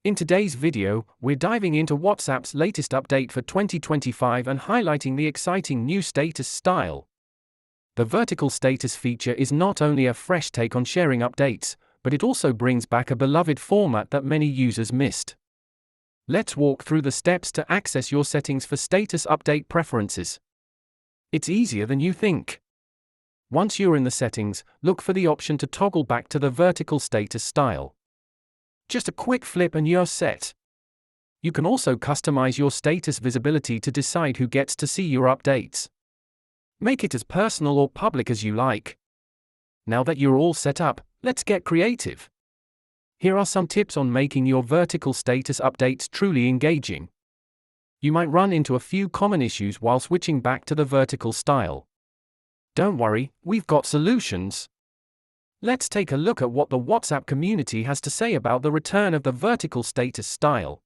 In today's video, we're diving into WhatsApp's latest update for 2025 and highlighting the exciting new status style. The vertical status feature is not only a fresh take on sharing updates, but it also brings back a beloved format that many users missed. Let's walk through the steps to access your settings for status update preferences. It's easier than you think. Once you're in the settings, look for the option to toggle back to the vertical status style. Just a quick flip and you're set. You can also customize your status visibility to decide who gets to see your updates. Make it as personal or public as you like. Now that you're all set up, let's get creative. Here are some tips on making your vertical status updates truly engaging. You might run into a few common issues while switching back to the vertical style. Don't worry, we've got solutions. Let's take a look at what the WhatsApp community has to say about the return of the vertical status style.